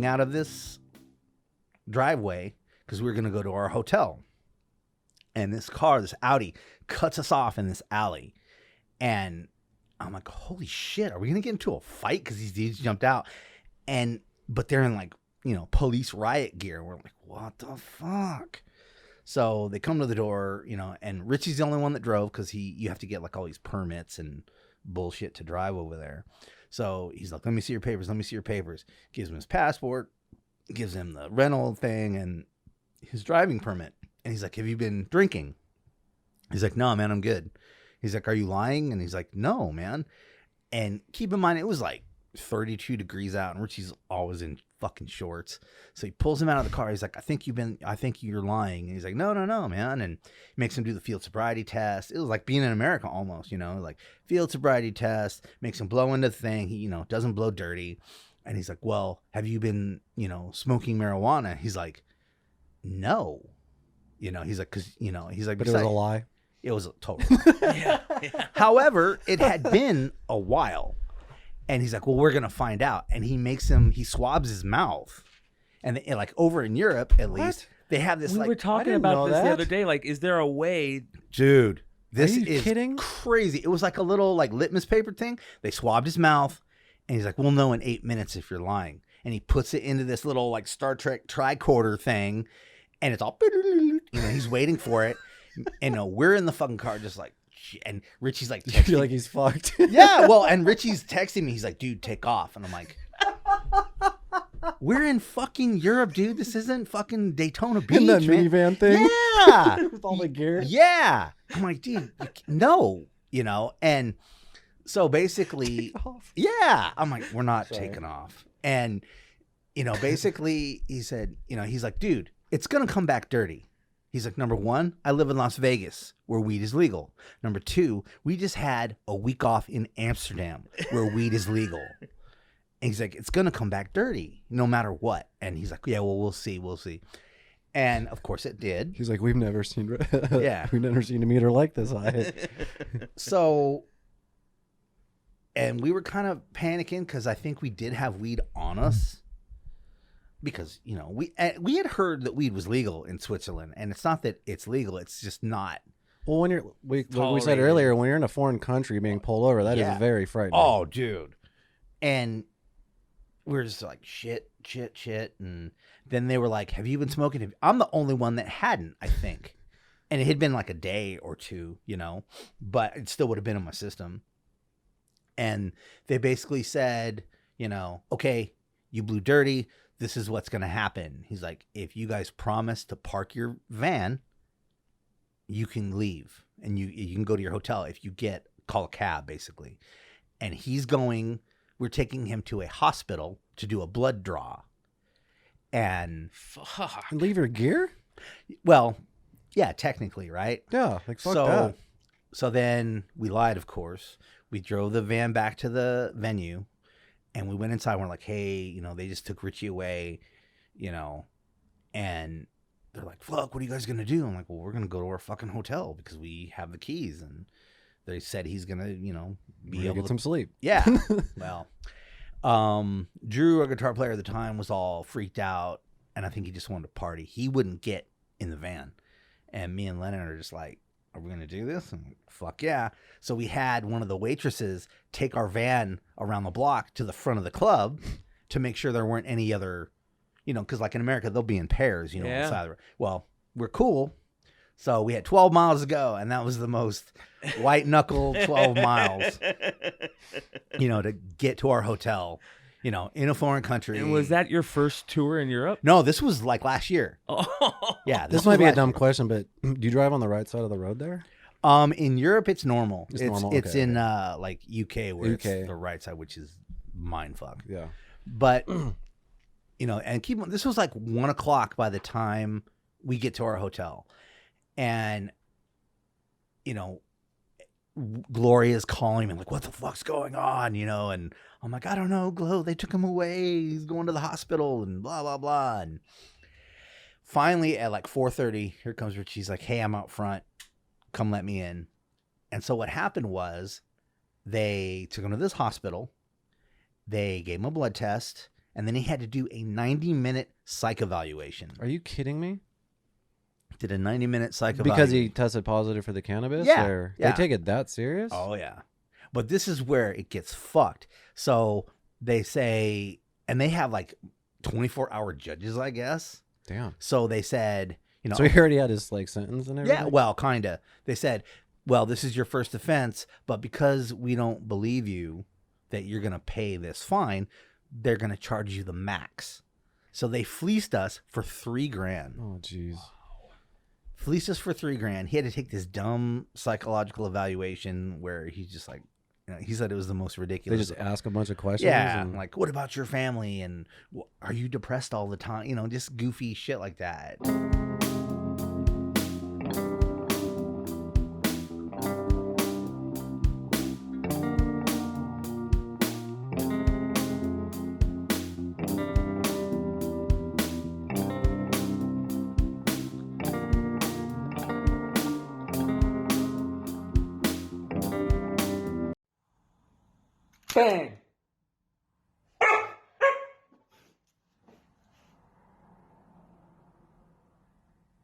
coming out of this driveway because we were going to go to our hotel. And this Audi, cuts us off in this alley. And I'm like, holy shit, are we going to get into a fight? Because these dudes jumped out. But they're in like, police riot gear. We're like, what the fuck? So they come to the door, and Richie's the only one that drove because you have to get like all these permits and bullshit to drive over there. So he's like, let me see your papers. Gives him his passport, gives him the rental thing and his driving permit. And he's like, have you been drinking? He's like, no, man, I'm good. He's like, are you lying? And he's like, no, man. And keep in mind, it was like 32 degrees out and Richie's always in fucking shorts. So he pulls him out of the car. He's like, I think you're lying. And he's like, no, man. And he makes him do the field sobriety test. It was like being in America almost, like field sobriety test, makes him blow into the thing. He, doesn't blow dirty. And he's like, well, have you been, smoking marijuana? He's like, no. He's like, because, he's like, but it was a lie. It was a total. Yeah. However, it had been a while. And he's like, well, we're going to find out. And he swabs his mouth. And like over in Europe, at least, they have this we were talking about this the other day. Like, is there a way? Dude, this is kidding? Crazy. It was like a little like litmus paper thing. They swabbed his mouth. And he's like, we'll know in 8 minutes if you're lying. And he puts it into this little like Star Trek tricorder thing. And it's all, he's waiting for it. And we're in the fucking car just like, and Richie's like, you feel like he's fucked. Yeah, well, and Richie's texting me. He's like, dude, take off. And I'm like, we're in fucking Europe, dude. This isn't fucking Daytona Beach. In that minivan thing? Yeah. With all the gear? Yeah. I'm like, dude, no. And so basically, yeah. I'm like, we're not taking off. And, basically he said, he's like, dude, it's going to come back dirty. He's like, number one, I live in Las Vegas where weed is legal. Number two, we just had a week off in Amsterdam where weed is legal. And he's like, it's going to come back dirty no matter what. And he's like, yeah, well, we'll see. And of course it did. He's like, we've never seen a meter like this high. So, and we were kind of panicking because I think we did have weed on us. Because, we had heard that weed was legal in Switzerland, and it's not that it's legal, it's just not. Well, when we said earlier, when you're in a foreign country being pulled over, that is very frightening. Oh, dude. And we were just like, shit. And then they were like, have you been smoking? I'm the only one that hadn't, I think. And it had been like a day or two, but it still would have been in my system. And they basically said, okay, you blew dirty. This is what's going to happen. He's like, if you guys promise to park your van, you can leave and you can go to your hotel. If you call a cab, basically. And we're taking him to a hospital to do a blood draw. And fuck. And leave your gear? Well, yeah, technically, right? Yeah, like fuck that. So then we lied, of course. We drove the van back to the venue. And we went inside and we're like, hey, they just took Richie away, and they're like, fuck, what are you guys going to do? I'm like, well, we're going to go to our fucking hotel because we have the keys. And they said he's going to, be able to get some sleep. Yeah. Well, Drew, our guitar player at the time, was all freaked out. And I think he just wanted to party. He wouldn't get in the van. And me and Lennon are just like, are we going to do this? And fuck yeah. So we had one of the waitresses take our van around the block to the front of the club to make sure there weren't any other, because like in America, they'll be in pairs, inside. Well, we're cool. So we had 12 miles to go, and that was the most white knuckle 12 miles, to get to our hotel. In a foreign country. And was that your first tour in Europe? No, this was like last year. Oh. Yeah. This might be a dumb question, but do you drive on the right side of the road there? In Europe, it's normal. It's normal. It's in like UK where it's the right side, which is mindfuck. Yeah. But, and this was like 1 o'clock by the time we get to our hotel. And, Gloria's calling me like, what the fuck's going on? And I'm like, I don't know, Glow. They took him away. He's going to the hospital and blah, blah, blah. And finally at like 4:30, here comes Rich. She's like, hey, I'm out front. Come let me in. And so what happened was they took him to this hospital. They gave him a blood test And then he had to do a 90-minute psych evaluation. Are you kidding me? Did a 90-minute psych Because evaluation. he tested positive for the cannabis? Yeah, Or yeah. They take it that serious? Oh, yeah. But this is where it gets fucked. So they say, and they have like 24-hour judges, I guess. Damn. So they said, So he already had his like sentence and everything? yeah, well, kind of. They said, well, this is your first offense, but because we don't believe you that you're going to pay this fine, they're going to charge you the max. So they fleeced us for $3,000. Oh, jeez. Fleeced us for $3,000. He had to take this dumb psychological evaluation where he's just like, he said it was the most They ridiculous. just ask a bunch of questions? Yeah, and- like, what about your family? And are you depressed all the time? Just goofy shit like that. Bang!